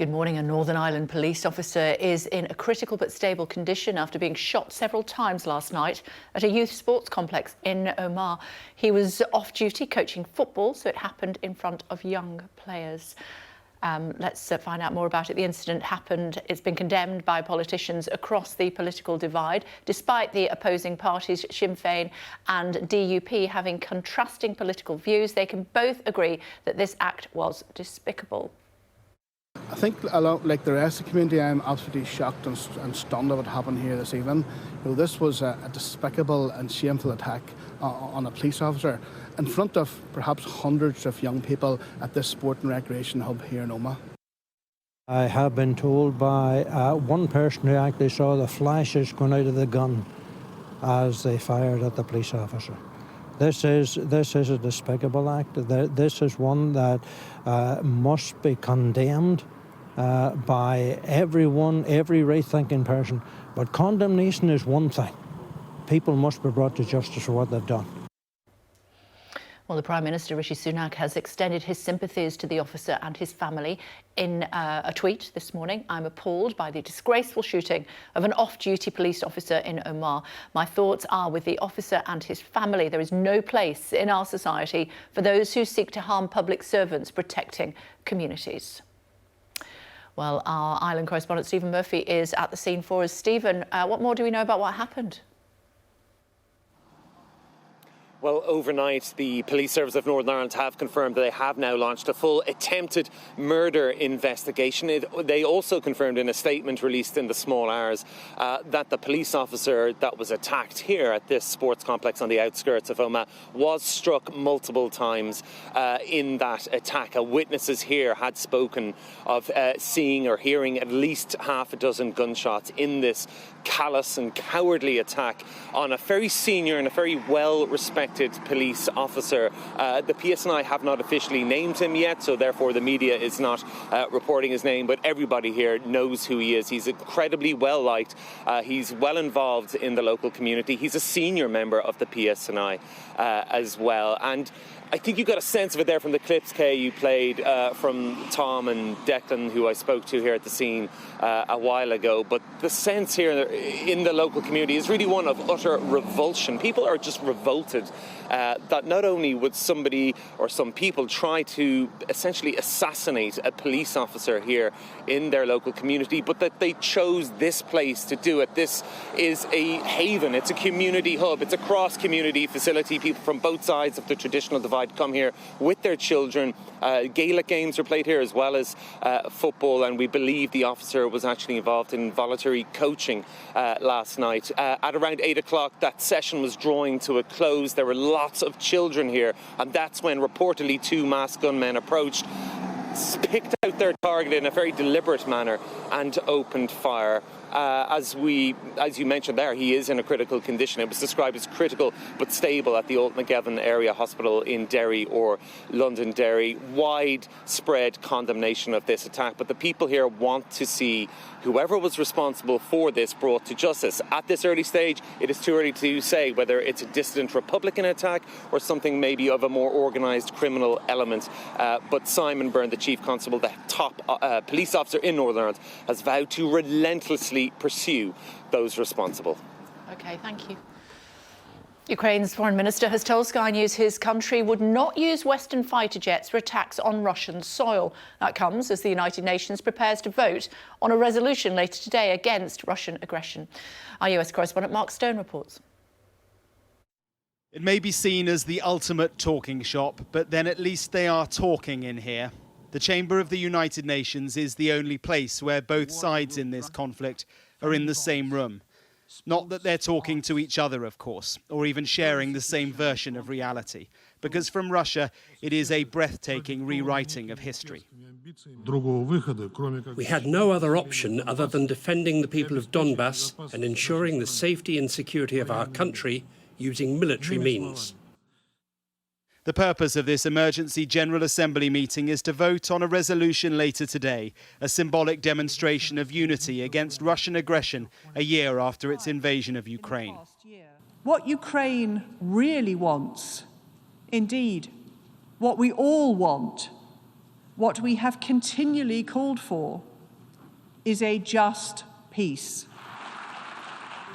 Good morning. A Northern Ireland police officer is in a critical but stable condition after being shot several times last night at a youth sports complex in Omagh. He was off duty coaching football, so it happened in front of young players. Let's find out more about it. The incident happened. It's been condemned by politicians across the political divide, despite the opposing parties, Sinn Féin and DUP, having contrasting political views. They can both agree that this act was despicable. I think, like the rest of the community, I'm absolutely shocked and stunned at what happened here this evening. This was a despicable and shameful attack on a police officer in front of perhaps hundreds of young people at this sport and recreation hub here in Omagh. I have been told by one person who actually saw the flashes going out of the gun as they fired at the police officer. This is a despicable act. This is one that must be condemned by everyone, every right-thinking person. But condemnation is one thing. People must be brought to justice for what they've done. Well, the Prime Minister, Rishi Sunak, has extended his sympathies to the officer and his family. In a tweet this morning, I'm appalled by the disgraceful shooting of an off-duty police officer in Omagh. My thoughts are with the officer and his family. There is no place in our society for those who seek to harm public servants protecting communities. Well, our Ireland correspondent Stephen Murphy is at the scene for us. Stephen, what more do we know about what happened? Well, overnight, the Police Service of Northern Ireland have confirmed that they have now launched a full attempted murder investigation. They also confirmed in a statement released in the small hours that the police officer that was attacked here at this sports complex on the outskirts of Omagh was struck multiple times in that attack. Witnesses here had spoken of seeing or hearing at least half a dozen gunshots in this callous and cowardly attack on a very senior and a very well-respected police officer. The PSNI have not officially named him yet, so therefore the media is not reporting his name, but everybody here knows who he is. He's incredibly well-liked. He's well involved in the local community. He's a senior member of the PSNI as well. And I think you got a sense of it there from the clips, Kay, you played from Tom and Declan, who I spoke to here at the scene a while ago. But the sense here in the local community is really one of utter revulsion. People are just revolted that not only would somebody or some people try to essentially assassinate a police officer here in their local community, but that they chose this place to do it. This is a haven. It's a community hub. It's a cross-community facility. People from both sides of the traditional divide come here with their children. Gaelic games are played here as well as football, and we believe the officer was actually involved in voluntary coaching last night. At around 8 o'clock, that session was drawing to a close. There were lots of children here, and that's when reportedly two masked gunmen approached, picked out their target in a very deliberate manner and opened fire. As you mentioned there, he is in a critical condition. It was described as critical but stable at the Old McGavin Area Hospital in Derry or Londonderry. Widespread condemnation of this attack, but the people here want to see whoever was responsible for this brought to justice. At this early stage, it is too early to say whether it's a dissident Republican attack or something maybe of a more organised criminal element. But Simon Byrne, the Chief Constable, the top police officer in Northern Ireland, has vowed to relentlessly pursue those responsible. OK, thank you. Ukraine's foreign minister has told Sky News his country would not use Western fighter jets for attacks on Russian soil. That comes as the United Nations prepares to vote on a resolution later today against Russian aggression. Our US correspondent Mark Stone reports. It may be seen as the ultimate talking shop, but then at least they are talking in here. The Chamber of the United Nations is the only place where both sides in this conflict are in the same room. Not that they're talking to each other, of course, or even sharing the same version of reality, because from Russia, it is a breathtaking rewriting of history. We had no other option other than defending the people of Donbass and ensuring the safety and security of our country using military means. The purpose of this emergency General Assembly meeting is to vote on a resolution later today, a symbolic demonstration of unity against Russian aggression a year after its invasion of Ukraine. What Ukraine really wants, indeed, what we all want, what we have continually called for, is a just peace.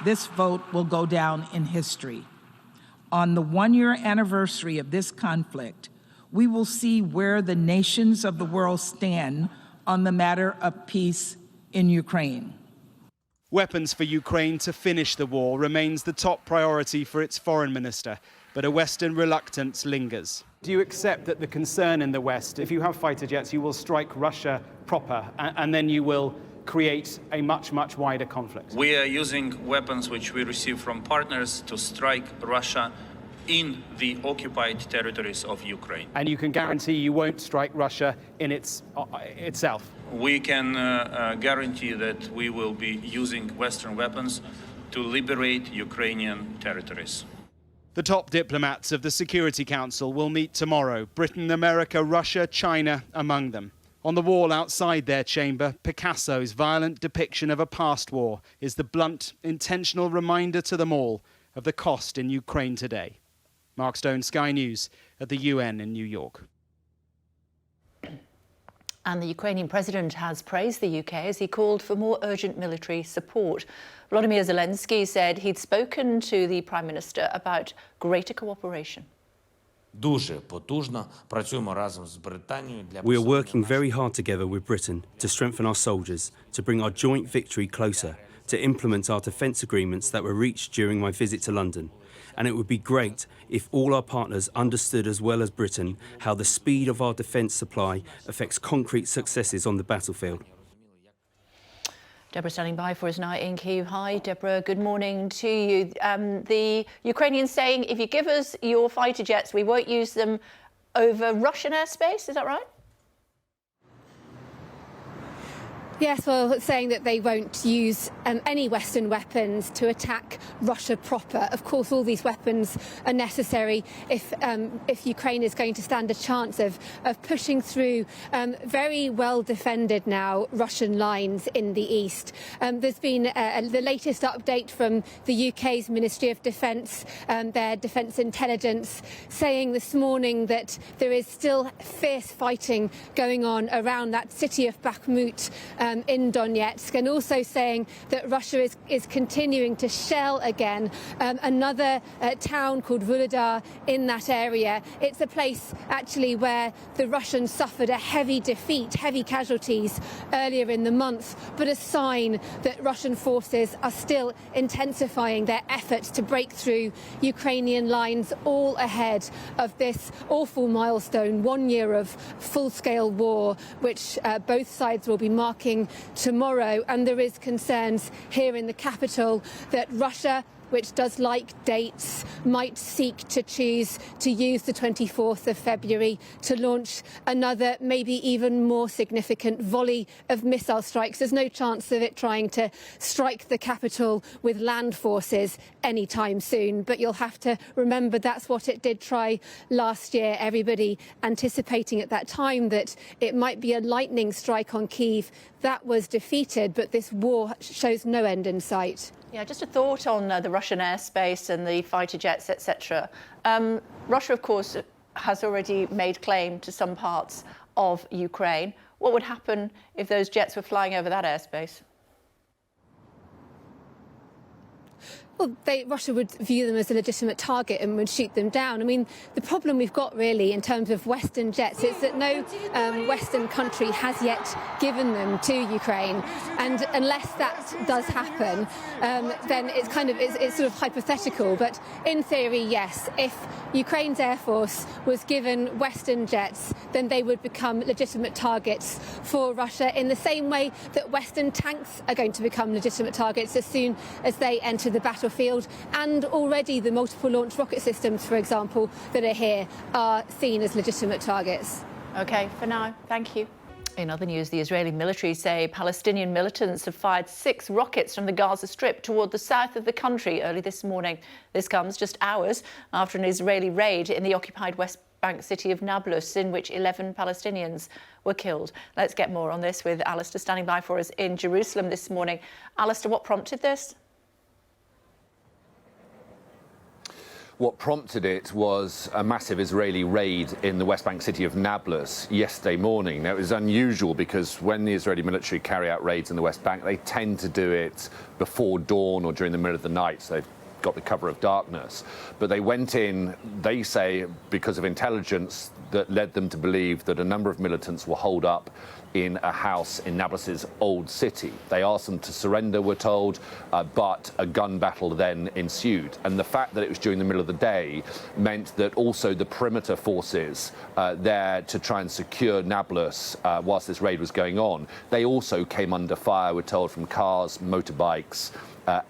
This vote will go down in history. On the one-year anniversary of this conflict, we will see where the nations of the world stand on the matter of peace in Ukraine. Weapons for Ukraine to finish the war remains the top priority for its foreign minister, but a Western reluctance lingers. Do you accept that the concern in the West, if you have fighter jets, you will strike Russia proper, and then you will create a much, much wider conflict? We are using weapons which we receive from partners to strike Russia in the occupied territories of Ukraine. And you can guarantee you won't strike Russia in itself? We can guarantee that we will be using Western weapons to liberate Ukrainian territories. The top diplomats of the Security Council will meet tomorrow. Britain, America, Russia, China among them. On the wall outside their chamber, Picasso's violent depiction of a past war is the blunt, intentional reminder to them all of the cost in Ukraine today. Mark Stone, Sky News, at the UN in New York. And the Ukrainian president has praised the UK as he called for more urgent military support. Volodymyr Zelenskyy said he'd spoken to the Prime Minister about greater cooperation. We are working very hard together with Britain to strengthen our soldiers, to bring our joint victory closer, to implement our defence agreements that were reached during my visit to London. And it would be great if all our partners understood as well as Britain how the speed of our defence supply affects concrete successes on the battlefield. Deborah standing by for us now in Kyiv. Hi, Deborah. Good morning to you. The Ukrainians saying, if you give us your fighter jets, we won't use them over Russian airspace. Is that right? Yes, well, saying that they won't use any Western weapons to attack Russia proper. Of course, all these weapons are necessary if Ukraine is going to stand a chance of pushing through very well defended now Russian lines in the east. There's been the latest update from the UK's Ministry of Defence, their defence intelligence, saying this morning that there is still fierce fighting going on around that city of Bakhmut in Donetsk, and also saying that Russia is continuing to shell again another town called Browder in that area. It's a place actually where the Russians suffered a heavy defeat, heavy casualties earlier in the month, but a sign that Russian forces are still intensifying their efforts to break through Ukrainian lines, all ahead of this awful milestone, 1 year of full-scale war, which both sides will be marking tomorrow. And there is concerns here in the capital that Russia, which does like dates, might seek to choose to use the 24th of February to launch another, maybe even more significant volley of missile strikes. There's no chance of it trying to strike the capital with land forces anytime soon, but you'll have to remember that's what it did try last year. Everybody anticipating at that time that it might be a lightning strike on Kyiv. That was defeated, but this war shows no end in sight. Yeah, just a thought on the Russian airspace and the fighter jets, etc. Russia, of course, has already made claim to some parts of Ukraine. What would happen if those jets were flying over that airspace? Well, Russia would view them as a legitimate target and would shoot them down. I mean, the problem we've got really in terms of Western jets is that no Western country has yet given them to Ukraine. And unless that does happen, then it's sort of hypothetical. But in theory, yes, if Ukraine's Air Force was given Western jets, then they would become legitimate targets for Russia in the same way that Western tanks are going to become legitimate targets as soon as they enter the battlefield. And already the multiple launch rocket systems, for example, that are here are seen as legitimate targets. OK, for now, thank you. In other news, the Israeli military say Palestinian militants have fired 6 rockets from the Gaza Strip toward the south of the country early this morning. This comes just hours after an Israeli raid in the occupied West Bank city of Nablus, in which 11 Palestinians were killed. Let's get more on this with Alistair standing by for us in Jerusalem this morning. Alistair, what prompted this? What prompted it was a massive Israeli raid in the West Bank city of Nablus yesterday morning. Now, it was unusual because when the Israeli military carry out raids in the West Bank, they tend to do it before dawn or during the middle of the night, so they've got the cover of darkness. But they went in, they say, because of intelligence that led them to believe that a number of militants were holed up in a house in Nablus's old city. They asked them to surrender, we're told, but a gun battle then ensued. And the fact that it was during the middle of the day meant that also the perimeter forces there to try and secure Nablus whilst this raid was going on, they also came under fire, we're told, from cars, motorbikes,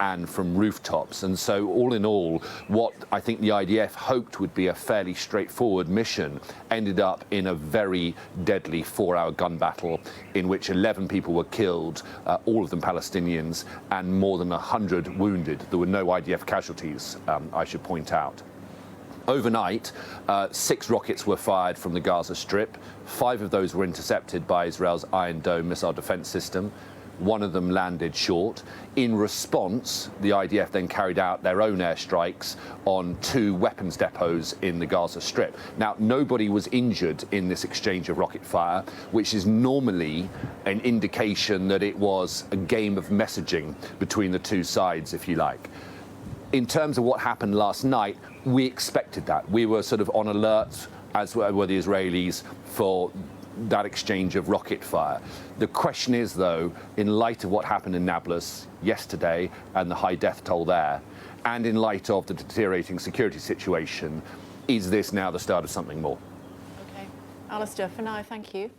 and from rooftops. And so all in all, what I think the IDF hoped would be a fairly straightforward mission ended up in a very deadly 4-hour gun battle in which 11 people were killed, all of them Palestinians, and more than 100 wounded. There were no IDF casualties, I should point out. Overnight, 6 rockets were fired from the Gaza Strip. 5 of those were intercepted by Israel's Iron Dome missile defense system. 1 of them landed short. In response, the IDF then carried out their own airstrikes on 2 weapons depots in the Gaza Strip. Now, nobody was injured in this exchange of rocket fire, which is normally an indication that it was a game of messaging between the 2 sides, if you like. In terms of what happened last night, we expected that. We were sort of on alert, as were the Israelis, for that exchange of rocket fire. The question is, though, in light of what happened in Nablus yesterday and the high death toll there, and in light of the deteriorating security situation, is this now the start of something more? OK. Alistair, for now, thank you.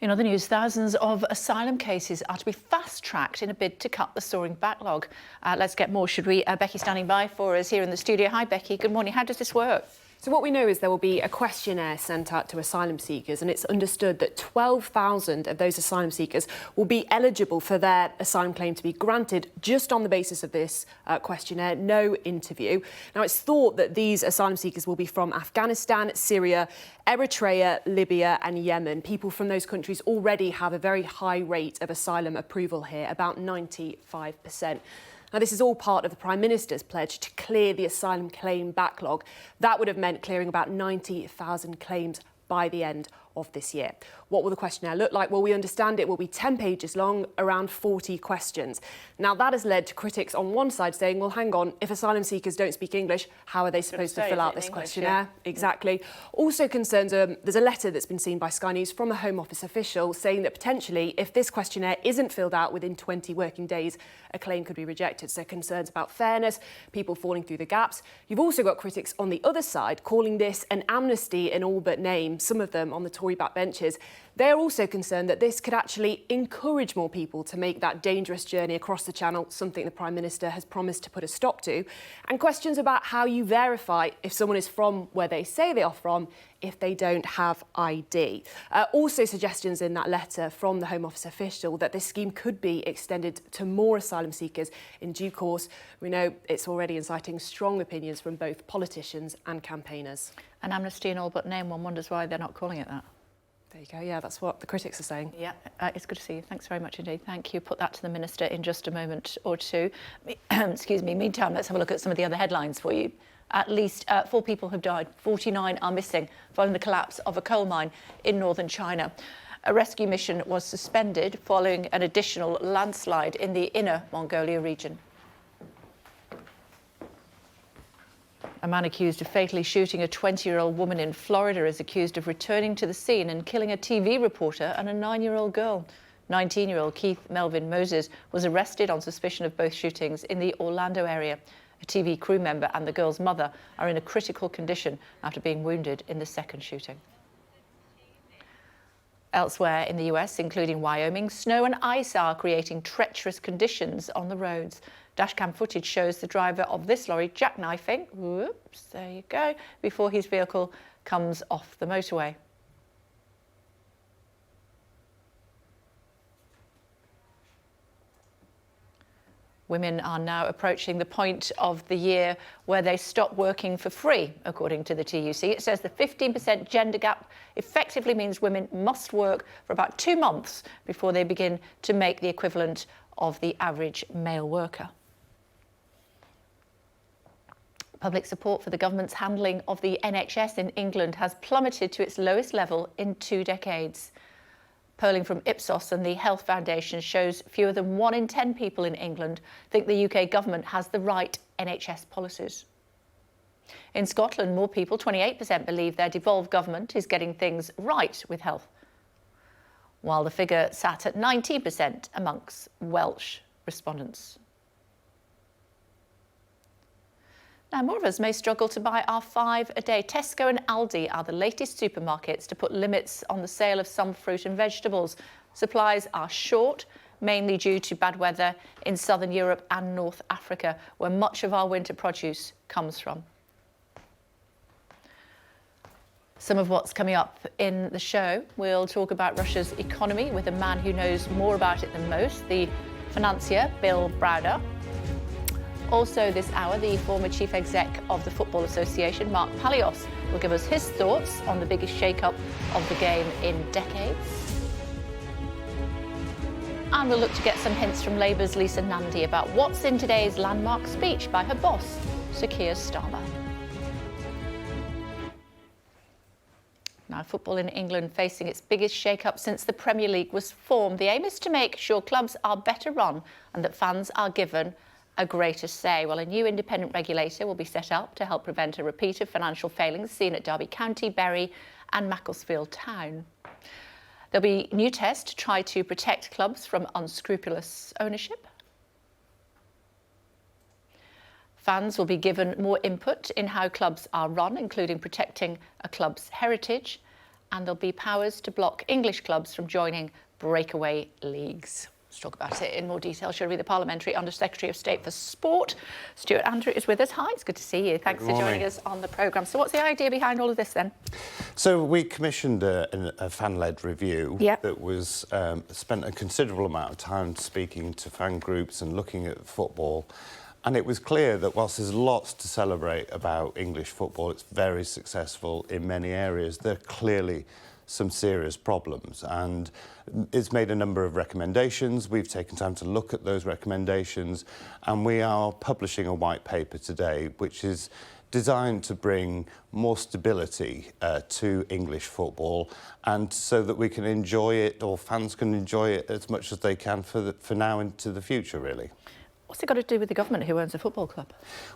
In other news, thousands of asylum cases are to be fast-tracked in a bid to cut the soaring backlog. Let's get more, should we? Becky standing by for us here in the studio. Hi, Becky. Good morning. How does this work? So what we know is there will be a questionnaire sent out to asylum seekers, and it's understood that 12,000 of those asylum seekers will be eligible for their asylum claim to be granted just on the basis of this questionnaire, no interview. Now, it's thought that these asylum seekers will be from Afghanistan, Syria, Eritrea, Libya and Yemen. People from those countries already have a very high rate of asylum approval here, about 95%. Now, this is all part of the Prime Minister's pledge to clear the asylum claim backlog. That would have meant clearing about 90,000 claims by the end of this year. What will the questionnaire look like? Well, we understand it will be 10 pages long, around 40 questions. Now, that has led to critics on one side saying, well, hang on, if asylum seekers don't speak English, how are they supposed to fill out this questionnaire? Yeah. Exactly. Also concerns, there's a letter that's been seen by Sky News from a Home Office official saying that potentially, if this questionnaire isn't filled out within 20 working days, a claim could be rejected. So concerns about fairness, people falling through the gaps. You've also got critics on the other side calling this an amnesty in all but name, some of them on the Tory backbenches. They're also concerned that this could actually encourage more people to make that dangerous journey across the Channel, something the Prime Minister has promised to put a stop to, and questions about how you verify if someone is from where they say they are from if they don't have ID. Also suggestions in that letter from the Home Office official that this scheme could be extended to more asylum seekers in due course. We know it's already inciting strong opinions from both politicians and campaigners. An amnesty in all but name, one wonders why they're not calling it that. There you go, yeah, that's what the critics are saying. Yeah, it's good to see you. Thanks very much indeed. Thank you. Put that to the Minister in just a moment or two. Excuse me. Meantime, let's have a look at some of the other headlines for you. At least 4 people have died. 49 are missing following the collapse of a coal mine in northern China. A rescue mission was suspended following an additional landslide in the Inner Mongolia region. A man accused of fatally shooting a 20-year-old woman in Florida is accused of returning to the scene and killing a TV reporter and a 9-year-old girl. 19-year-old Keith Melvin Moses was arrested on suspicion of both shootings in the Orlando area. A TV crew member and the girl's mother are in a critical condition after being wounded in the second shooting. Elsewhere in the US, including Wyoming, snow and ice are creating treacherous conditions on the roads. Dashcam footage shows the driver of this lorry jackknifing, whoops, there you go, before his vehicle comes off the motorway. Women are now approaching the point of the year where they stop working for free, according to the TUC. It says the 15% gender gap effectively means women must work for about 2 months before they begin to make the equivalent of the average male worker. Public support for the government's handling of the NHS in England has plummeted to its lowest level in 2 decades. Polling from Ipsos and the Health Foundation shows fewer than 1 in 10 people in England think the UK government has the right NHS policies. In Scotland, more people, 28%, believe their devolved government is getting things right with health, while the figure sat at 19% amongst Welsh respondents. Now, more of us may struggle to buy our 5 a day. Tesco and Aldi are the latest supermarkets to put limits on the sale of some fruit and vegetables. Supplies are short, mainly due to bad weather in southern Europe and North Africa, where much of our winter produce comes from. Some of what's coming up in the show. We'll talk about Russia's economy with a man who knows more about it than most, the financier Bill Browder. Also this hour, the former chief exec of the Football Association, Mark Palios, will give us his thoughts on the biggest shake-up of the game in decades. And we'll look to get some hints from Labour's Lisa Nandy about what's in today's landmark speech by her boss, Sir Keir Starmer. Now, football in England facing its biggest shake-up since the Premier League was formed. The aim is to make sure clubs are better run and that fans are given a greater say. Well, a new independent regulator will be set up to help prevent a repeat of financial failings seen at Derby County, Bury and Macclesfield Town. There'll be new tests to try to protect clubs from unscrupulous ownership. Fans will be given more input in how clubs are run, including protecting a club's heritage, and there'll be powers to block English clubs from joining breakaway leagues. Let's talk about it in more detail. Shall we? The Parliamentary Under-Secretary of State for Sport, Stuart Andrew, is with us. Hi, it's good to see you. Thanks for joining us on the programme. So what's the idea behind all of this then? So we commissioned a fan-led review that was spent a considerable amount of time speaking to fan groups and looking at football. And it was clear that whilst there's lots to celebrate about English football, it's very successful in many areas, there are clearly some serious problems, and it's made a number of recommendations. We've taken time to look at those recommendations, and we are publishing a white paper today which is designed to bring more stability to English football, and so that we can enjoy it, or fans can enjoy it as much as they can for now into the future, really. What's it got to do with the government who owns a football club?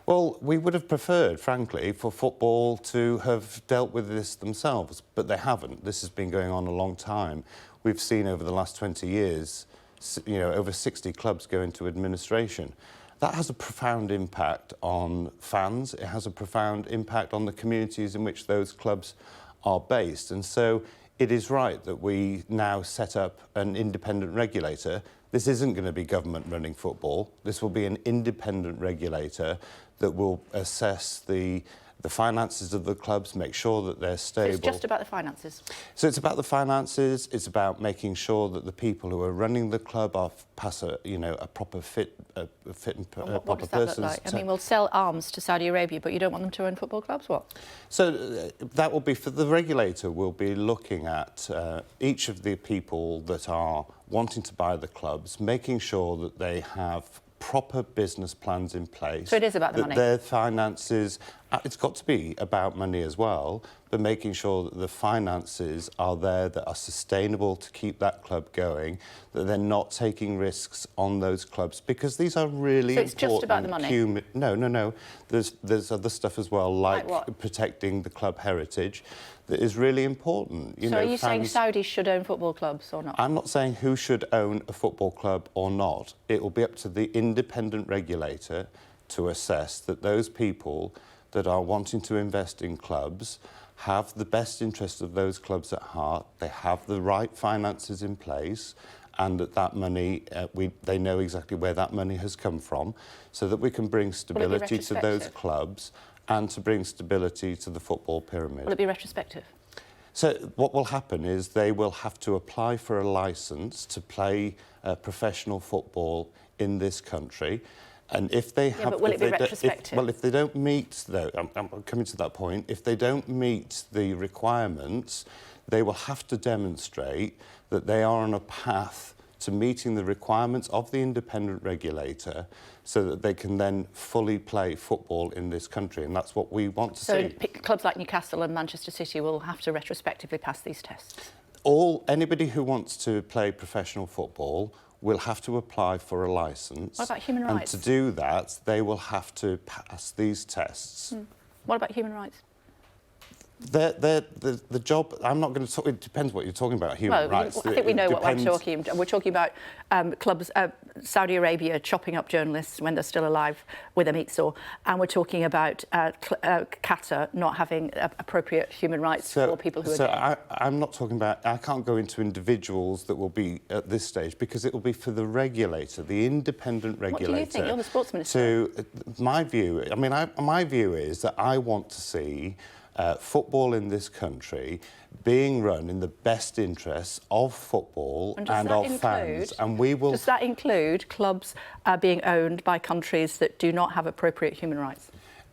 Well, we would have preferred, frankly, for football to have dealt with this themselves, but they haven't. This has been going on a long time. We've seen over the last 20 years, over 60 clubs go into administration. That has a profound impact on fans. It has a profound impact on the communities in which those clubs are based. And so it is right that we now set up an independent regulator. This isn't going to be government running football. This will be an independent regulator that will assess the finances of the clubs, make sure that they're stable. So it's just about the finances? So it's about the finances. It's about making sure that the people who are running the club pass a proper fit and proper person. What does that look like? I mean, we'll sell arms to Saudi Arabia, but you don't want them to own football clubs? What? So that will be for the regulator. Will be looking at each of the people that are wanting to buy the clubs, making sure that they have proper business plans in place. So it is about the money? Their finances, it's got to be about money as well, but making sure that the finances are there, that are sustainable to keep that club going, that they're not taking risks on those clubs, because these are really important. So it's just about the money? No. There's other stuff as well, like protecting the club heritage, that is really important. So are you saying Saudis should own football clubs or not? I'm not saying who should own a football club or not. It will be up to the independent regulator to assess that those people that are wanting to invest in clubs have the best interests of those clubs at heart, they have the right finances in place, and that money, they know exactly where that money has come from, so that we can bring stability to those clubs and to bring stability to the football pyramid. Will it be retrospective? So what will happen is they will have to apply for a licence to play professional football in this country. And if they have... but will it be retrospective? Well, if they don't meet, though, I'm coming to that point, if they don't meet the requirements, they will have to demonstrate that they are on a path to meeting the requirements of the independent regulator so that they can then fully play football in this country, and that's what we want to see. So clubs like Newcastle and Manchester City will have to retrospectively pass these tests? Anybody who wants to play professional football will have to apply for a licence. What about human rights? And to do that, they will have to pass these tests. What about human rights? The job, I'm not going to talk, it depends what you're talking about, human rights. I think we know what I'm talking about. We're talking about clubs, Saudi Arabia chopping up journalists when they're still alive with a meat saw, and we're talking about Qatar not having appropriate human rights for people who are gay. I'm not talking about, I can't go into individuals that will be at this stage, because it will be for the regulator, the independent regulator. What do you think? You're the sports minister. My view, my view is that I want to see football in this country being run in the best interests of football and of fans. And we will... Does that include clubs being owned by countries that do not have appropriate human rights?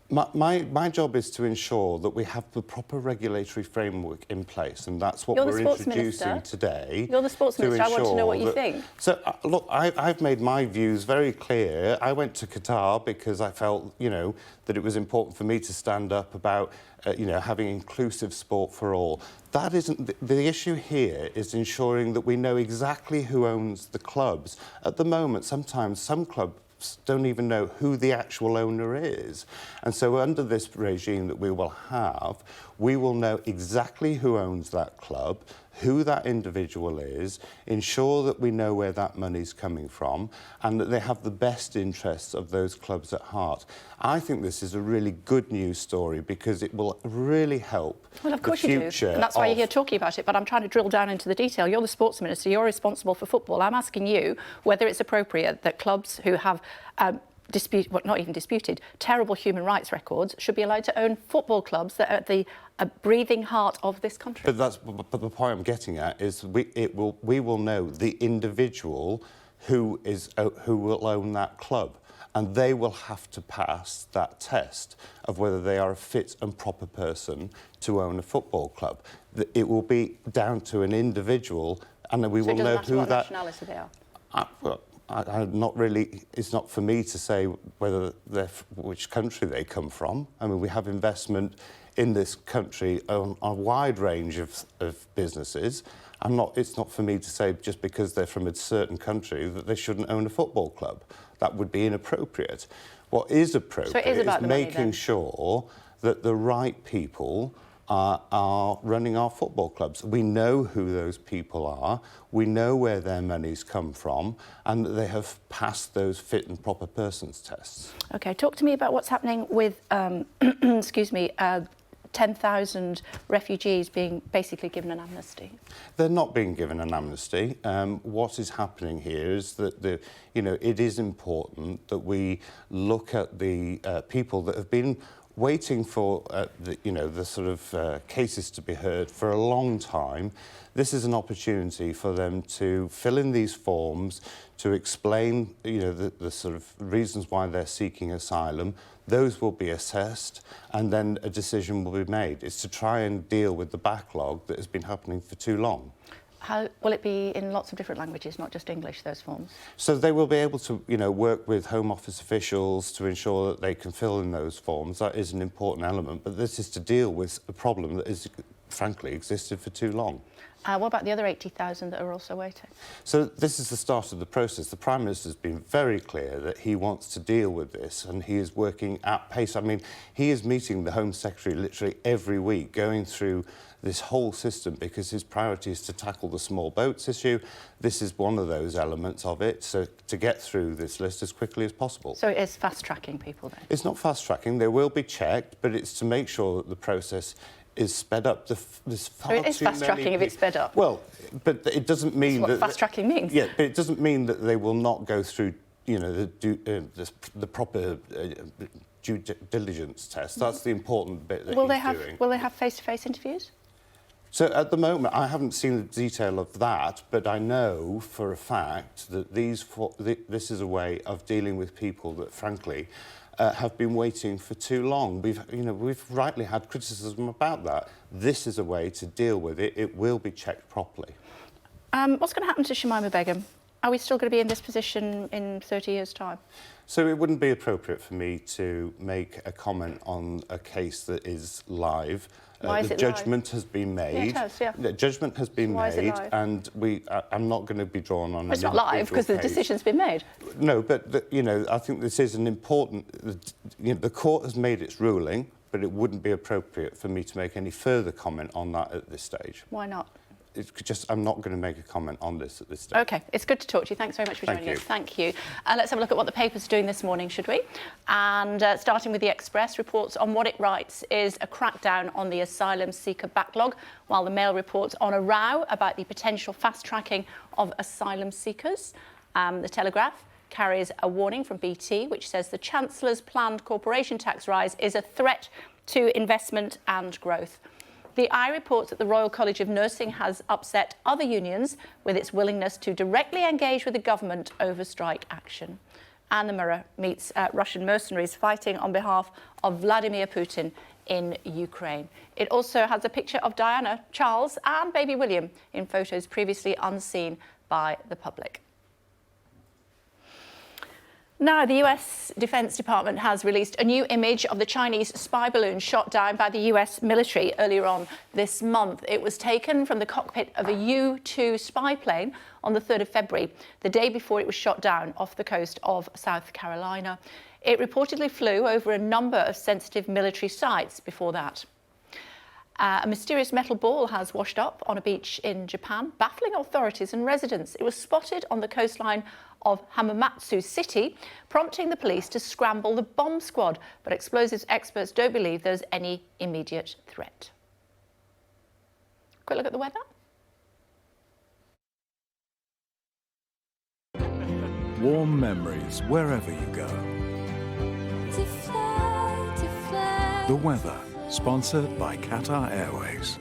My job is to ensure that we have the proper regulatory framework in place, and that's what we're introducing today. You're the sports minister. I want to know what you think. So, look, I've made my views very clear. I went to Qatar because I felt, that it was important for me to stand up about, having inclusive sport for all. That isn't... The issue here is ensuring that we know exactly who owns the clubs. At the moment, sometimes some clubs don't even know who the actual owner is. And so under this regime that we will have, we will know exactly who owns that club, who that individual is, ensure that we know where that money's coming from, and that they have the best interests of those clubs at heart. I think this is a really good news story because it will really help Well, of course the you future do, and that's why you're here talking about it, but I'm trying to drill down into the detail. You're the sports minister, you're responsible for football. I'm asking you whether it's appropriate that clubs who have not even disputed, terrible human rights records should be allowed to own football clubs that are at the breathing heart of this country. But the point I'm getting at is we will know the individual who will own that club, and they will have to pass that test of whether they are a fit and proper person to own a football club. It will be down to an individual, and we will know who that... So it doesn't matter what nationality they are? I'm not really... It's not for me to say which country they come from. I mean, we have investment in this country on a wide range of businesses. It's not for me to say just because they're from a certain country that they shouldn't own a football club. That would be inappropriate. What is appropriate is making sure that the right people are running our football clubs. We know who those people are, we know where their money's come from, and that they have passed those fit and proper persons tests. OK, talk to me about what's happening with, 10,000 refugees being basically given an amnesty. They're not being given an amnesty. What is happening here is that it is important that we look at the people that have been waiting for the sort of cases to be heard for a long time. This is an opportunity for them to fill in these forms, to explain the sort of reasons why they're seeking asylum. Those will be assessed, and then a decision will be made. It's to try and deal with the backlog that has been happening for too long. How will it be in lots of different languages, not just English, those forms? So they will be able to, work with Home Office officials to ensure that they can fill in those forms. That is an important element, but this is to deal with a problem that has, frankly, existed for too long. What about the other 80,000 that are also waiting? So this is the start of the process. The Prime Minister has been very clear that he wants to deal with this, and he is working at pace. I mean, he is meeting the Home Secretary literally every week, going through this whole system, because his priority is to tackle the small boats issue. This is one of those elements of it, so to get through this list as quickly as possible. So it is fast-tracking people then? It's not fast-tracking. They will be checked, but it's to make sure that the process is sped up. So it is fast-tracking if it's sped up? Well, but it doesn't mean That's what fast-tracking means. Yeah, but it doesn't mean that they will not go through, the proper due diligence test. That's the important bit that he's doing. Will they have face-to-face interviews? So at the moment, I haven't seen the detail of that, but I know for a fact that this is a way of dealing with people that, frankly, have been waiting for too long. We've rightly had criticism about that. This is a way to deal with it. It will be checked properly. What's going to happen to Shamima Begum? Are we still going to be in this position in 30 years' time? So it wouldn't be appropriate for me to make a comment on a case that is live. Why is the it judgment live? has been made. Yeah, it has, yeah. The judgment has been Why is it made, live? and I'm not going to be drawn on. Well, it's not live because the decision's been made. No, but you know, I think this is an important. You know, the court has made its ruling, but it wouldn't be appropriate for me to make any further comment on that at this stage. Why not? It's just, I'm not going to make a comment on this at this stage. OK, it's good to talk to you. Thanks very much for joining us. Thank you. Let's have a look at what the paper's doing this morning, should we? And starting with the Express, reports on what it writes is a crackdown on the asylum seeker backlog, while the Mail reports on a row about the potential fast-tracking of asylum seekers. The Telegraph carries a warning from BT, which says the Chancellor's planned corporation tax rise is a threat to investment and growth. The Eye reports that the Royal College of Nursing has upset other unions with its willingness to directly engage with the government over strike action. And the Mirror meets Russian mercenaries fighting on behalf of Vladimir Putin in Ukraine. It also has a picture of Diana, Charles and baby William in photos previously unseen by the public. Now, the US Defense Department has released a new image of the Chinese spy balloon shot down by the US military earlier on this month. It was taken from the cockpit of a U-2 spy plane on the 3rd of February, the day before it was shot down off the coast of South Carolina. It reportedly flew over a number of sensitive military sites before that. A mysterious metal ball has washed up on a beach in Japan, baffling authorities and residents. It was spotted on the coastline of Hamamatsu City, prompting the police to scramble the bomb squad. But explosives experts don't believe there's any immediate threat. Quick look at the weather. Warm memories wherever you go. To fly. The weather, sponsored by Qatar Airways.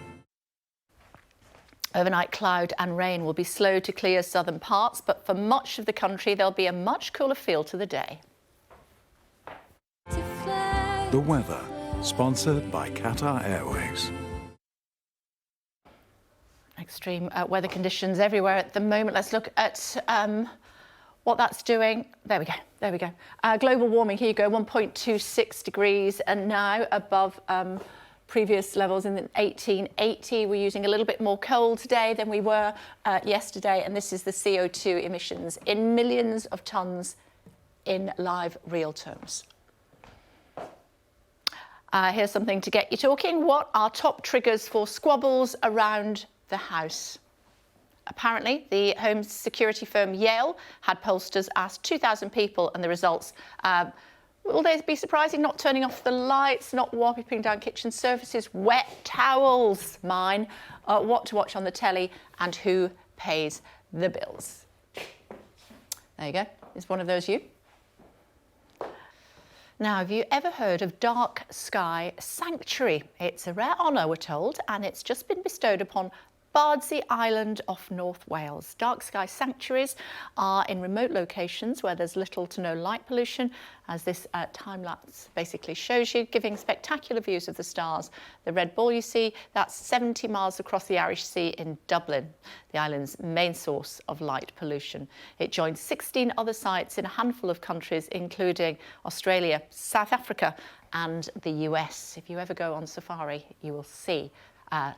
Overnight cloud and rain will be slow to clear southern parts, but for much of the country there'll be a much cooler feel to the day. The weather, sponsored by Qatar Airways. Extreme weather conditions everywhere at the moment. Let's look at what that's doing. There we go. Global warming, here you go, 1.26 degrees, and now above previous levels in 1880. We're using a little bit more coal today than we were yesterday, and this is the CO2 emissions in millions of tonnes in live real terms. Here's something to get you talking. What are top triggers for squabbles around the house? Apparently, the home security firm Yale had pollsters ask 2,000 people, and the results will they be surprising? Not turning off the lights, not wiping down kitchen surfaces, wet towels, mine, what to watch on the telly, and who pays the bills. There you go. Is one of those you? Now, have you ever heard of Dark Sky Sanctuary? It's a rare honour, we're told, and it's just been bestowed upon Bardsey Island off North Wales. Dark sky sanctuaries are in remote locations where there's little to no light pollution, as this time-lapse basically shows you, giving spectacular views of the stars. The red ball you see, that's 70 miles across the Irish Sea in Dublin, the island's main source of light pollution. It joins 16 other sites in a handful of countries, including Australia, South Africa and the US. If you ever go on safari, you will see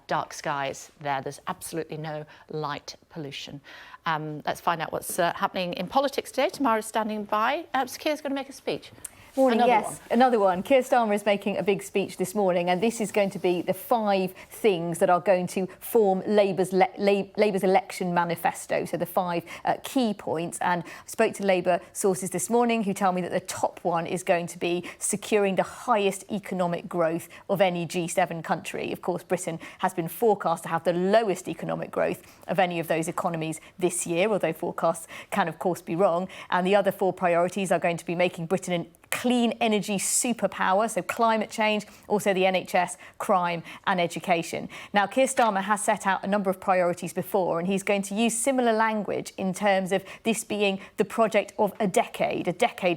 dark skies there. There's absolutely no light pollution. Let's find out what's happening in politics today. Tamara's standing by. Keir's going to make a speech. Morning, another one. Keir Starmer is making a big speech this morning, and this is going to be the 5 things that are going to form Labour's election manifesto. So the 5 key points. And I spoke to Labour sources this morning who tell me that the top one is going to be securing the highest economic growth of any G7 country. Of course, Britain has been forecast to have the lowest economic growth of any of those economies this year, although forecasts can, of course, be wrong. And the other 4 priorities are going to be making Britain clean energy superpower, so climate change, also the NHS, crime and education. Now, Keir Starmer has set out a number of priorities before, and he's going to use similar language in terms of this being the project of a decade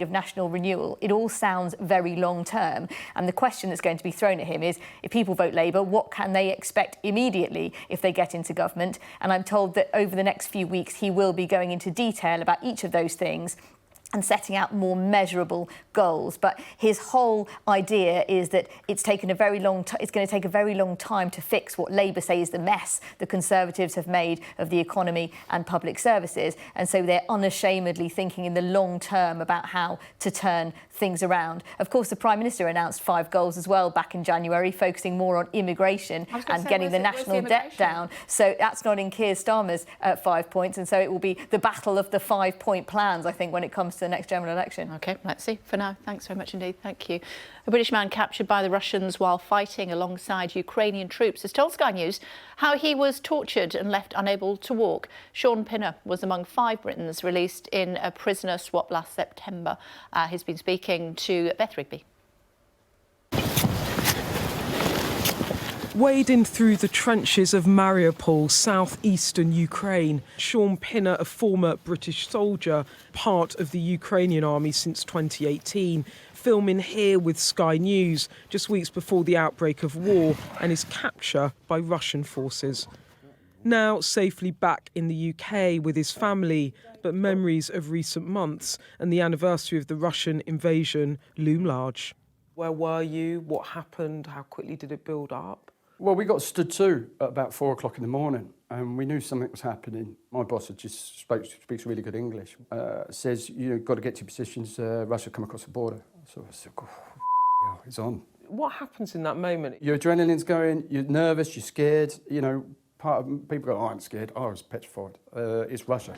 of national renewal. It all sounds very long term. And the question that's going to be thrown at him is, if people vote Labour, what can they expect immediately if they get into government? And I'm told that over the next few weeks, he will be going into detail about each of those things and setting out more measurable goals. But his whole idea is that it's going to take a very long time to fix what Labour say is the mess the Conservatives have made of the economy and public services. And so they're unashamedly thinking in the long term about how to turn things around. Of course, the Prime Minister announced 5 goals as well back in January, focusing more on immigration and getting the national debt down. So that's not in Keir Starmer's 5 points. And so it will be the battle of the 5-point plans, I think, when it comes to the next general election. OK, let's see. For now, thanks very much indeed. Thank you. A British man captured by the Russians while fighting alongside Ukrainian troops has told Sky News how he was tortured and left unable to walk. Sean Pinner was among 5 Britons released in a prisoner swap last September. He's been speaking to Beth Rigby. Wading through the trenches of Mariupol, southeastern Ukraine, Sean Pinner, a former British soldier, part of the Ukrainian army since 2018, filming here with Sky News just weeks before the outbreak of war and his capture by Russian forces. Now safely back in the UK with his family, but memories of recent months and the anniversary of the Russian invasion loom large. Where were you? What happened? How quickly did it build up? Well, we got stood to at about 4 o'clock in the morning, and we knew something was happening. My boss had just speaks really good English. Says, you've got to get to your positions. Russia come across the border. So I said, yeah, it's on. What happens in that moment? Your adrenaline's going. You're nervous. You're scared. You know, part of people go, oh, I'm scared. Oh, I was petrified. It's Russia.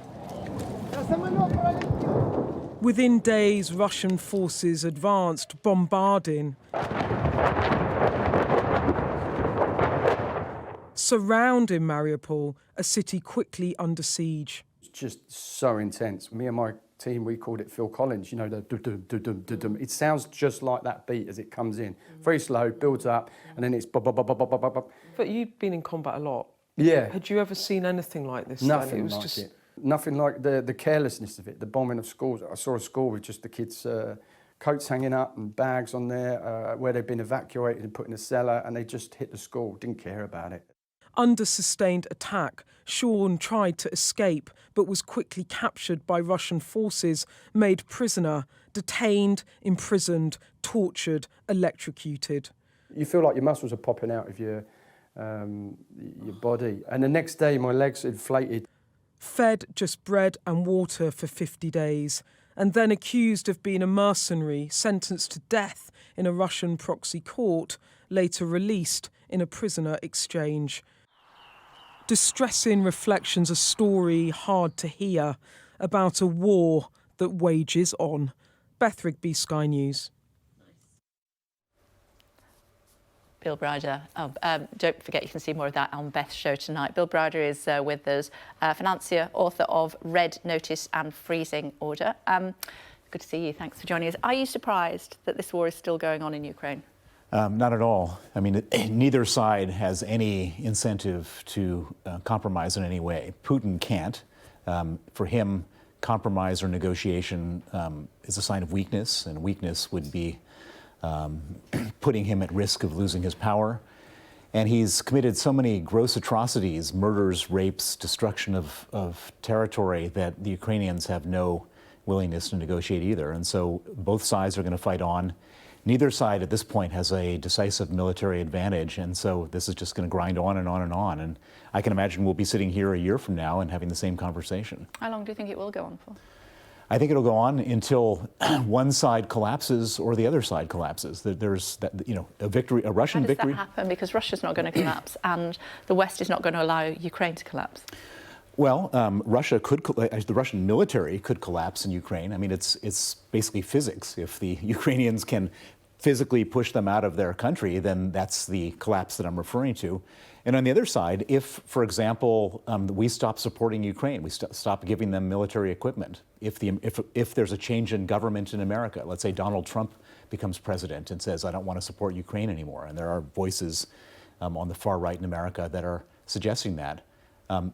Within days, Russian forces advanced, bombarding, surrounding Mariupol, a city quickly under siege. It's just so intense. Me and my team, we called it Phil Collins, you know, the dum-dum-dum-dum-dum. It sounds just like that beat as it comes in. Very slow, builds up, and then it's bop-bop-bop-bop-bop-bop. But you've been in combat a lot. Yeah. Had you ever seen anything like this? Nothing like it. Nothing like the carelessness of it, the bombing of schools. I saw a school with just the kids' coats hanging up and bags on there where they'd been evacuated and put in a cellar, and they just hit the school, didn't care about it. Under sustained attack, Sean tried to escape but was quickly captured by Russian forces, made prisoner, detained, imprisoned, tortured, electrocuted. You feel like your muscles are popping out of your body. And the next day, my legs inflated. Fed just bread and water for 50 days, and then accused of being a mercenary, sentenced to death in a Russian proxy court, later released in a prisoner exchange. Distressing reflections, a story hard to hear about a war that wages on. Beth Rigby, Sky News. Bill Browder. Don't forget you can see more of that on Beth's show tonight. Bill Browder is with us, financier, author of Red Notice and Freezing Order. Good to see you. Thanks for joining us. Are you surprised that this war is still going on in Ukraine? Not at all. I mean, neither side has any incentive to compromise in any way. Putin can't. For him, compromise or negotiation is a sign of weakness, and weakness would be putting him at risk of losing his power. And he's committed so many gross atrocities, murders, rapes, destruction of territory, that the Ukrainians have no willingness to negotiate either. And so both sides are going to fight on. Neither side at this point has a decisive military advantage, and so this is just going to grind on and on and on. And I can imagine we'll be sitting here a year from now and having the same conversation. How long do you think it will go on for? I think it'll go on until one side collapses or the other side collapses. There's that, a victory, a Russian victory. How does that happen? Because Russia's not going to collapse, and the West is not going to allow Ukraine to collapse. Well, the Russian military could collapse in Ukraine. I mean, it's basically physics. If the Ukrainians can physically push them out of their country, then that's the collapse that I'm referring to. And on the other side, if, for example, we stop supporting Ukraine, we stop giving them military equipment, if there's a change in government in America, let's say Donald Trump becomes president and says, I don't want to support Ukraine anymore, and there are voices on the far right in America that are suggesting that,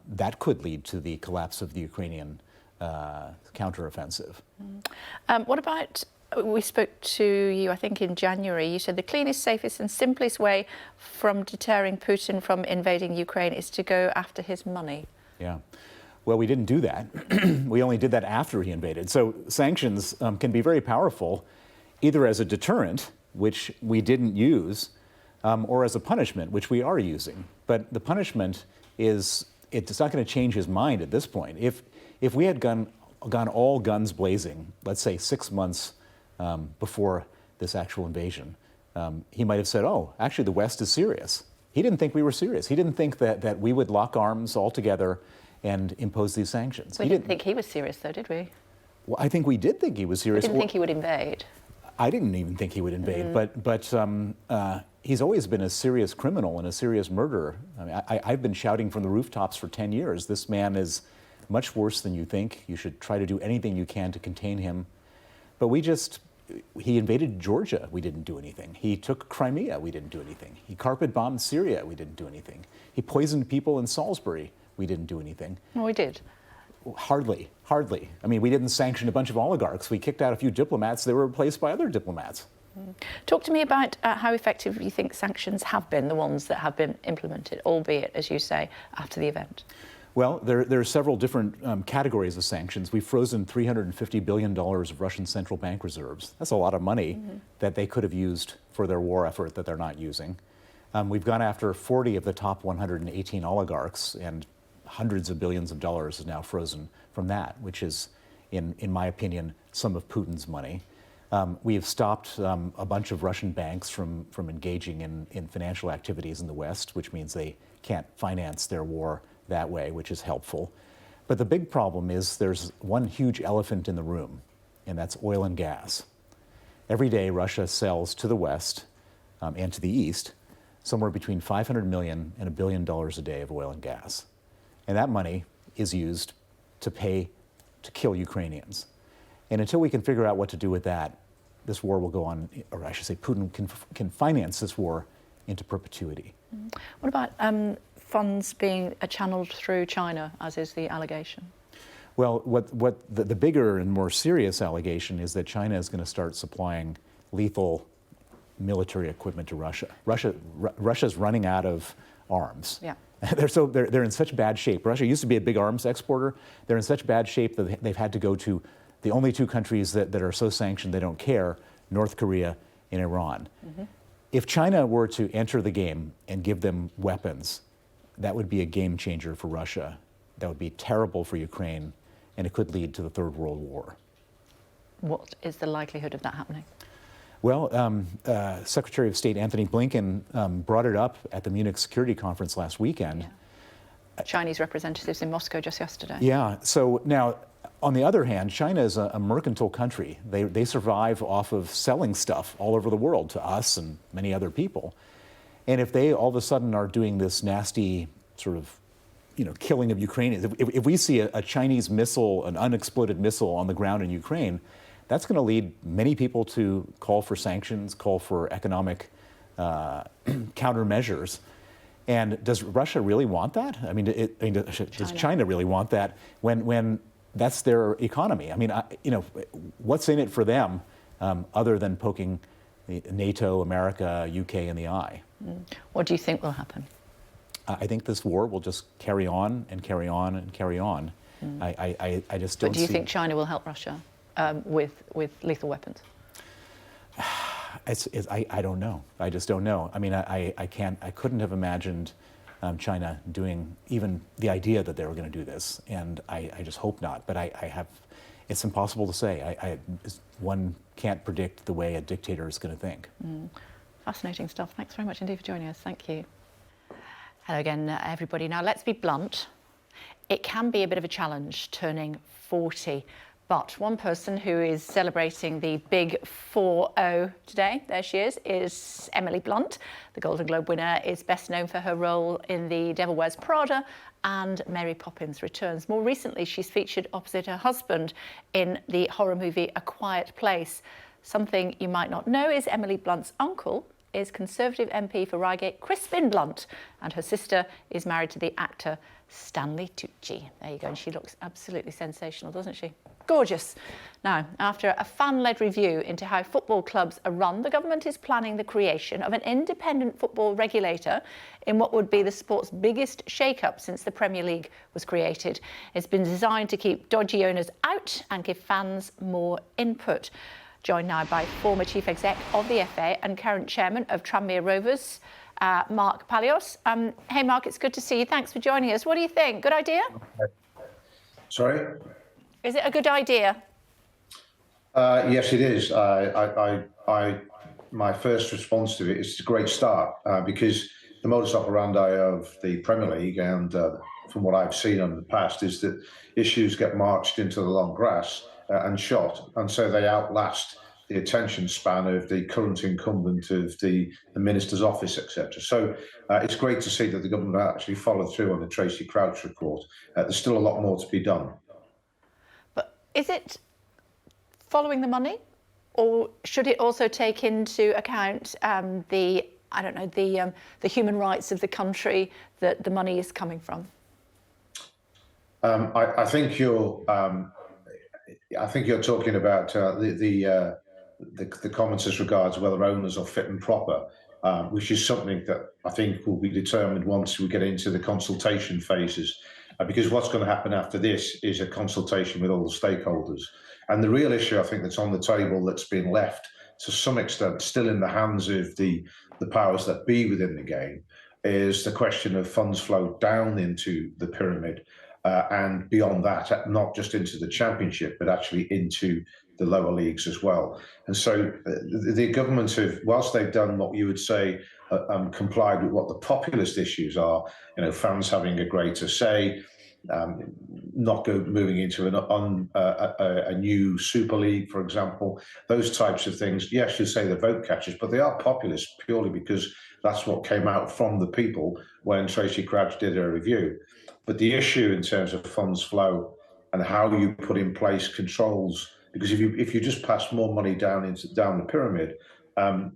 that could lead to the collapse of the Ukrainian counteroffensive. What about, we spoke to you, I think, in January. You said the cleanest, safest and simplest way from deterring Putin from invading Ukraine is to go after his money. Yeah. Well, we didn't do that. We only did that after he invaded. So sanctions can be very powerful, either as a deterrent, which we didn't use, or as a punishment, which we are using. But the punishment is, it's not going to change his mind at this point. If we had gone all guns blazing, let's say 6 months before this actual invasion, he might have said, oh, actually the West is serious. He didn't think we were serious. He didn't think that we would lock arms all together and impose these sanctions. We didn't think he was serious, though, did we? Well, I think we did think he was serious. We didn't think he would invade. I didn't even think he would invade, but he's always been a serious criminal and a serious murderer. I mean, I've been shouting from the rooftops for 10 years, this man is much worse than you think. You should try to do anything you can to contain him. But he invaded Georgia, we didn't do anything. He took Crimea, we didn't do anything. He carpet bombed Syria, we didn't do anything. He poisoned people in Salisbury, we didn't do anything. Well, we did. Hardly. I mean, we didn't sanction a bunch of oligarchs. We kicked out a few diplomats. They were replaced by other diplomats. Talk to me about how effective you think sanctions have been, the ones that have been implemented, albeit, as you say, after the event. Well, there are several different categories of sanctions. We've frozen $350 billion of Russian central bank reserves. That's a lot of money that they could have used for their war effort that they're not using. We've gone after 40 of the top 118 oligarchs, and hundreds of billions of dollars is now frozen from that, which is, in my opinion, some of Putin's money. We have stopped a bunch of Russian banks from engaging in financial activities in the West, which means they can't finance their war that way, which is helpful. But the big problem is there's one huge elephant in the room, and that's oil and gas. Every day, Russia sells to the West and to the East somewhere between $500 million and $1 billion a day of oil and gas. And that money is used to kill Ukrainians. And until we can figure out what to do with that, this war will go on, or I should say Putin can finance this war into perpetuity. What about funds being channeled through China, as is the allegation? Well, what the bigger and more serious allegation is that China is going to start supplying lethal military equipment to Russia. Russia's running out of arms. Yeah. They're in such bad shape. Russia used to be a big arms exporter. They're in such bad shape that they've had to go to the only two countries that are so sanctioned they don't care, North Korea and Iran. If China were to enter the game and give them weapons, that would be a game changer for Russia. That would be terrible for Ukraine, and it could lead to the Third World War. What is the likelihood of that happening? Well, Secretary of State Anthony Blinken brought it up at the Munich Security Conference last weekend. Yeah. Chinese representatives in Moscow just yesterday. Yeah, so now, on the other hand, China is a mercantile country. They survive off of selling stuff all over the world to us and many other people. And if they all of a sudden are doing this nasty sort of, killing of Ukrainians, if we see a Chinese missile, an unexploded missile on the ground in Ukraine, that's going to lead many people to call for sanctions, call for economic countermeasures. And does Russia really want that? I mean, does China really want that when that's their economy? I mean, what's in it for them other than poking NATO, America, UK in the eye? What do you think will happen? I think this war will just carry on and carry on and carry on. I just don't see... But do you think China will help Russia with lethal weapons? I don't know. I just don't know. I mean, I couldn't have imagined China doing even the idea that they were going to do this, and I just hope not. But it's impossible to say. One can't predict the way a dictator is going to think. Fascinating stuff. Thanks very much indeed for joining us. Thank you. Hello again, everybody. Now, let's be blunt. It can be a bit of a challenge turning 40, But one person who is celebrating the big 4-0 today, there she is Emily Blunt. The Golden Globe winner is best known for her role in The Devil Wears Prada and Mary Poppins Returns. More recently, she's featured opposite her husband in the horror movie A Quiet Place. Something you might not know is Emily Blunt's uncle is Conservative MP for Reigate, Crispin Blunt, and her sister is married to the actor Stanley Tucci. There you go, and she looks absolutely sensational, doesn't she? Gorgeous. Now, after a fan-led review into how football clubs are run, the government is planning the creation of an independent football regulator in what would be the sport's biggest shake-up since the Premier League was created. It's been designed to keep dodgy owners out and give fans more input. Joined now by former chief exec of the FA and current chairman of Tranmere Rovers, Mark Palios. Hey, Mark, it's good to see you. Thanks for joining us. What do you think? Good idea? Sorry? Is it a good idea? Yes, it is. My first response to it is a great start because the modus operandi of the Premier League and from what I've seen in the past is that issues get marched into the long grass and shot, and so they outlast the attention span of the current incumbent of the minister's office, etc. So it's great to see that the government actually followed through on the Tracy Crouch report. There's still a lot more to be done. But is it following the money, or should it also take into account the human rights of the country that the money is coming from? I think you're talking about the comments as regards whether owners are fit and proper, which is something that I think will be determined once we get into the consultation phases, because what's going to happen after this is a consultation with all the stakeholders. And the real issue I think that's on the table that's been left to some extent still in the hands of the powers that be within the game is the question of funds flow down into the pyramid and beyond that, not just into the championship, but actually into the lower leagues as well. And so the government have, whilst they've done what you would say complied with what the populist issues are, fans having a greater say, moving into a new Super League, for example, those types of things. Yes, you say they're vote catchers, but they are populist purely because that's what came out from the people when Tracy Crouch did her review. But the issue in terms of funds flow and how you put in place controls, because if you just pass more money down the pyramid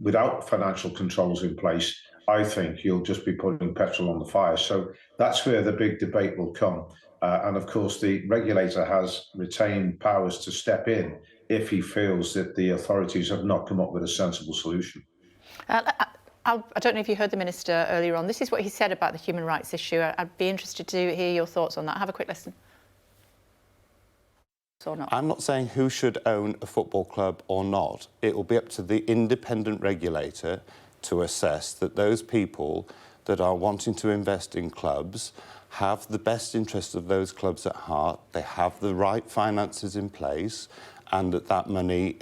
without financial controls in place, I think you'll just be putting petrol on the fire. So that's where the big debate will come. And of course, the regulator has retained powers to step in if he feels that the authorities have not come up with a sensible solution. I don't know if you heard the Minister earlier on. This is what he said about the human rights issue. I'd be interested to hear your thoughts on that. Have a quick listen. Or not. I'm not saying who should own a football club or not. It will be up to the independent regulator to assess that those people that are wanting to invest in clubs have the best interests of those clubs at heart, they have the right finances in place, and that money,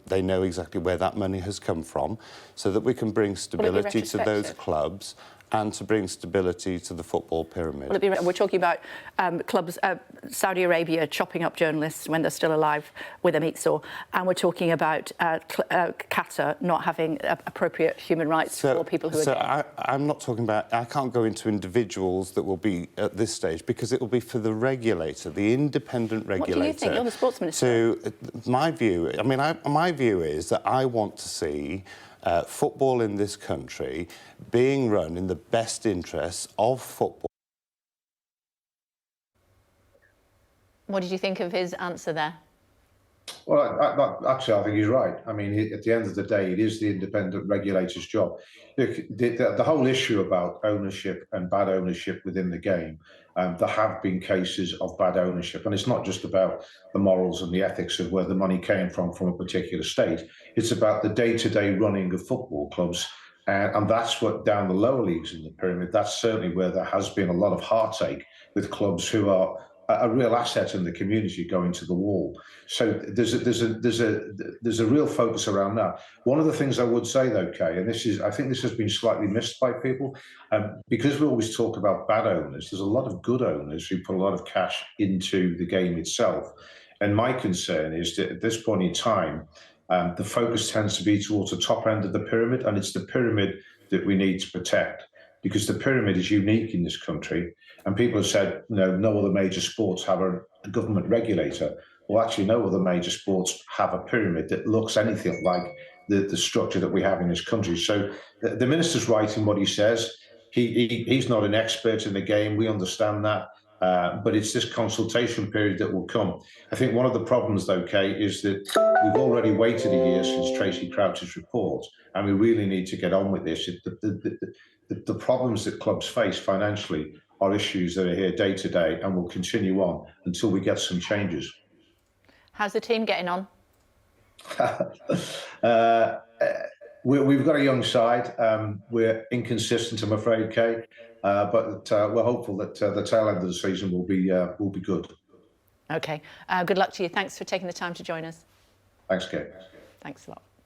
they know exactly where that money has come from, so that we can bring stability to those clubs and to bring stability to the football pyramid. We're talking about clubs, Saudi Arabia chopping up journalists when they're still alive with a meat saw, and we're talking about Qatar not having appropriate human rights for people who are I'm not talking about, I can't go into individuals that will be at this stage, because it will be for the regulator, the independent regulator. What do you think? You're the sports minister. So my view, my view is that I want to see football in this country being run in the best interests of football. What did you think of his answer there? Well, actually, I think he's right. I mean, at the end of the day, it is the independent regulator's job. Look, the whole issue about ownership and bad ownership within the game, there have been cases of bad ownership. And it's not just about the morals and the ethics of where the money came from a particular state. It's about the day-to-day running of football clubs. And that's what, down the lower leagues in the pyramid, that's certainly where there has been a lot of heartache with clubs who are a real asset in the community going to the wall. So there's a real focus around that. One of the things I would say though, Kay, and I think this has been slightly missed by people, because we always talk about bad owners, there's a lot of good owners who put a lot of cash into the game itself. And my concern is that at this point in time, the focus tends to be towards the top end of the pyramid, and it's the pyramid that we need to protect, because the pyramid is unique in this country. And people have said, no other major sports have a government regulator. Well, actually, no other major sports have a pyramid that looks anything like the structure that we have in this country. So the minister's right in what he says. He's not an expert in the game. We understand that. But it's this consultation period that will come. I think one of the problems, though, Kay, is that we've already waited a year since Tracy Crouch's report, and we really need to get on with this. The problems that clubs face financially are issues that are here day to day and will continue on until we get some changes. How's the team getting on? We've got a young side. We're inconsistent, I'm afraid, Kay, but we're hopeful that the tail end of the season will be good. Okay. Good luck to you. Thanks for taking the time to join us. Thanks, Kay. Thanks a lot.